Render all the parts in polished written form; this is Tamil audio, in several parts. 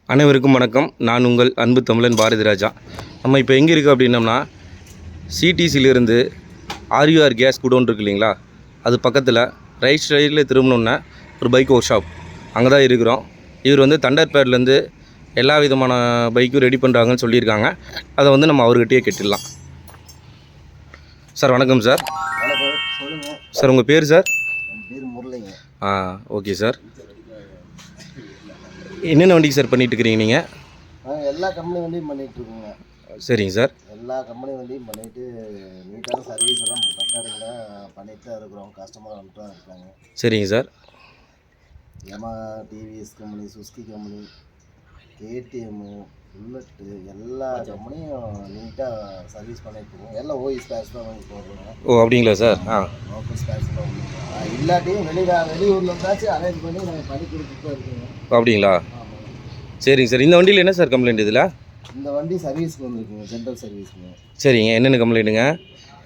அனைவருக்கும் வணக்கம். நான் உங்கள் அன்பு தமிழன் பாரதி ராஜா. நம்ம இப்போ எங்கே இருக்குது அப்படின்னம்னா, சிடிசியிலிருந்து ஆர்யூஆர் கேஸ் குடோன் இருக்குது இல்லைங்களா, அது பக்கத்தில் ரைட் சைடில் திரும்பணுன்னா ஒரு பைக் ஒர்க் ஷாப், அங்கே தான் இருக்கிறோம். இவர் வந்து தண்டர்பேட்லேருந்து எல்லா விதமான பைக்கும் ரெடி பண்ணுறாங்கன்னு சொல்லியிருக்காங்க. அதை வந்து நம்ம அவர்கிட்டயே கேட்டுடலாம். சார் வணக்கம் சார். சார் உங்கள் பேர் சார்? Okay sir. என்னென்ன வண்டிக்கு சார் பண்ணிகிட்டு இருக்கிறீங்க நீங்கள்? எல்லா கம்பெனி வண்டியும் பண்ணிகிட்ருக்கோங்க. சரிங்க சார். எல்லா கம்பெனி வண்டியும் பண்ணிவிட்டு நீட்டான சர்வீஸ் எல்லாம் ரெக்கார்டிங்லாம் பண்ணிட்டு தான் இருக்கிறோம். கஸ்டமர் வந்துட்டு தான் இருக்காங்க. சரிங்க sir. Yamaha, TVS company, Suzuki company, KTM, bullet எல்லா கம்பெனியும் நீட்டாக சர்வீஸ் பண்ணிகிட்ருக்கோம். எல்லாம் ஓஇ ஸ்பேர்ஸ் தான் வாங்கி போடுறோங்க. ஓ அப்படிங்களா சார்? லோக்கல் ஸ்பேர்ஸ் தான் இல்லாட்டியும் வெளியூரில் இருந்தாச்சும் அரேஞ்ச் பண்ணி நாங்கள் பண்ணி கொடுத்துட்டு தான் இருக்கோங்க. அப்படிங்களா? சரிங்க சார். இந்த வண்டியில் என்ன சார் கம்ப்ளைண்ட் இதில்? இந்த வண்டி சர்வீஸ்க்கு வந்துருக்குங்க, ஜென்ரல் சர்வீஸுங்க. சரிங்க. என்னென்ன கம்ப்ளைண்ட்டுங்க?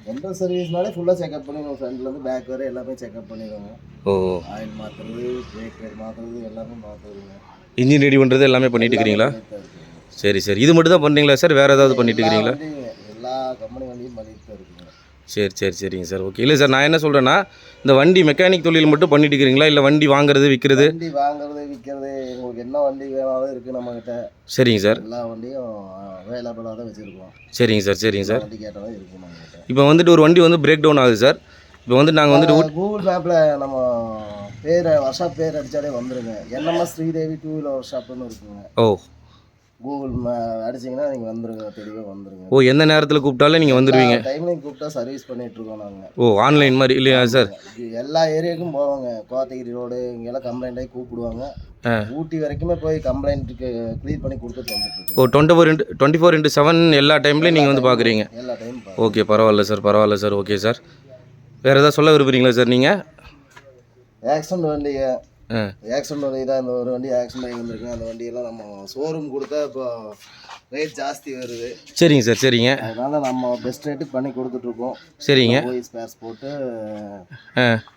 ஜென்ரல் சர்வீஸ்னாலே ஃபுல்லாக செக்அப் பண்ணிடுவோம். ஃப்ரண்ட்லேருந்து பேக் வரை எல்லாமே செக்அப் பண்ணிடுவோங்க. ஓ, ஆயில் மாற்றுறது, பிரேக் பேர் மாற்றுறது எல்லாமே மாற்றுறதுங்க. இன்ஜின் ரெடி பண்ணுறது எல்லாமே பண்ணிட்டு இருக்கிறீங்களா? சரி சரி. இது மட்டும் தான் பண்ணுறீங்களா சார்? வேறு ஏதாவது பண்ணிட்டு இருக்கிறீங்களா? எல்லா கம்பெனி வண்டியும் பண்ணிட்டு தான் இருக்குங்க. சரி சரி சரிங்க சார். ஓகே. இல்லை சார், நான் என்ன சொல்கிறேன்னா, இந்த வண்டி மெக்கானிக் தொழில் மட்டும் பண்ணிட்டு இருக்கிறீங்களா, இல்லை வண்டி வாங்குறது விற்கிறது? வண்டி வாங்குறது விற்கிறது, உங்களுக்கு என்ன வண்டி வேணாலும் இருக்குது நம்மக்கிட்ட. சரிங்க சார். எல்லா வண்டியும் அவைலபிளாக தான் வச்சுருக்கோம். சரிங்க சார். சரிங்க சார். வண்டி கேட்டாலும் இருக்குது நம்மக்கிட்ட. இப்போ வந்துட்டு ஒரு வண்டி வந்து பிரேக் டவுன் ஆகுது சார். இப்போ வந்து நாங்கள் வந்துட்டு கூகுள் மேப்பில் நம்ம பேர் ஒர்க் ஷாப் பேர் அடித்தாலே வந்துடுங்க. என்எம்எஸ் ஸ்ரீதேவி 2 வீலர் ஒர்க் ஷாப்னு இருக்குங்க. ஓ, கூகுள் அடிச்சிங்கன்னா நீங்கள் வந்துடுங்க, தெளிவாக வந்துடுங்க. ஓ, எந்த நேரத்தில் கூப்பிட்டாலும் நீங்கள் வந்துடுவீங்க? டைம்லையும் கூப்பிட்டா சர்வீஸ் பண்ணிகிட்ருக்கோம் நாங்கள். ஓ, ஆன்லைன் மாதிரி இல்லையா சார்? எல்லா ஏரியாவுக்கும் போவாங்க. கோத்தகிரி ரோடு இங்கெல்லாம் கம்ப்ளைண்ட் ஆகி கூப்பிடுவாங்க. ஊட்டி வரைக்குமே போய் கம்ப்ளைண்ட்டுக்கு க்ளியர் பண்ணி கொடுத்துட்டு வந்துட்டுருக்கோம். ஓ, 24/7 எல்லா டைம்லேயும் நீங்கள் வந்து பார்க்குறீங்க? எல்லா டைம். ஓகே, பரவாயில்ல சார், பரவாயில்ல சார். Okay sir. வேறு எதாவது சொல்ல விரும்புகிறீங்களா சார் நீங்கள்? ஆக்சிடென்ட் வண்டிங்க, ஆக்சிடென்ட் வண்டி தான். இந்த ஒரு வண்டி ஆக்சிடென்ட் ஆகி வந்திருக்கு. அந்த வண்டியெல்லாம் நம்ம ஷோரூம் கொடுத்தா இப்போ ரேட் ஜாஸ்தி வருது. சரிங்க சார். சரிங்க. அதனால் நம்ம பெஸ்ட் ரேட்டுக்கு பண்ணி கொடுத்துட்ருக்கோம். சரிங்க. போய் ஸ்பேர்ஸ் போட்டு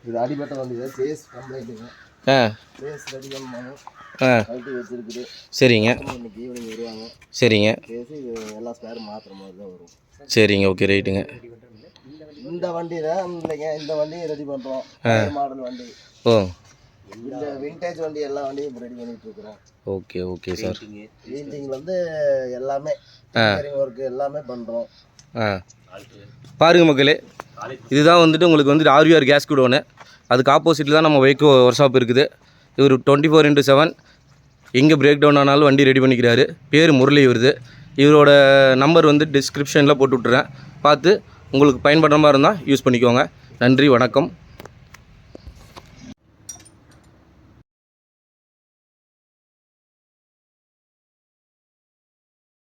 இது அடிபட்ட வண்டி தான். சேஸ் கம்ப்ளைண்ட்டுங்க. சேஸ் ரெடி பண்ணாங்க, கழட்டி வச்சுருக்குது. சரிங்க. இன்னைக்கு ஈவினிங் வருவாங்க. சரிங்க. பேசி இது எல்லா ஸ்பேரும் மாற்றுற மாதிரி தான் வரும். சரிங்க. ஓகே, ரைட்டுங்க. இந்த வண்டி தான் இல்லைங்க, இந்த வண்டியும் ரெடி பண்ணுறோம். மாடல் வண்டி. ஓ, இந்த விண்டேஜ் வண்டி எல்லா வண்டியும் ரெடி பண்ணிட்டு இருக்கிறோம். Okay okay sir. பெயிண்டிங்லேருந்து எல்லாமே ஒர்க்கு எல்லாமே பண்ணுறோம். பாருங்க மக்களே, இதுதான் வந்துட்டு உங்களுக்கு வந்துட்டு ஆர்யூஆர் கேஸ் குடோனு. அதுக்கு ஆப்போசிட்டில் தான் நம்ம வைக்கோ ஒர்க் ஷாப் இருக்குது. இவர் 24/7 எங்கே பிரேக் டவுன் ஆனாலும் வண்டி ரெடி பண்ணிக்கிறாரு. பேர் முரளி வருது. இவரோட நம்பர் வந்து டிஸ்கிரிப்ஷனில் போட்டு விட்டுறேன். பார்த்து உங்களுக்கு பயன்படுற மாதிரி இருந்தால் யூஸ் பண்ணிக்கோங்க. நன்றி, வணக்கம்.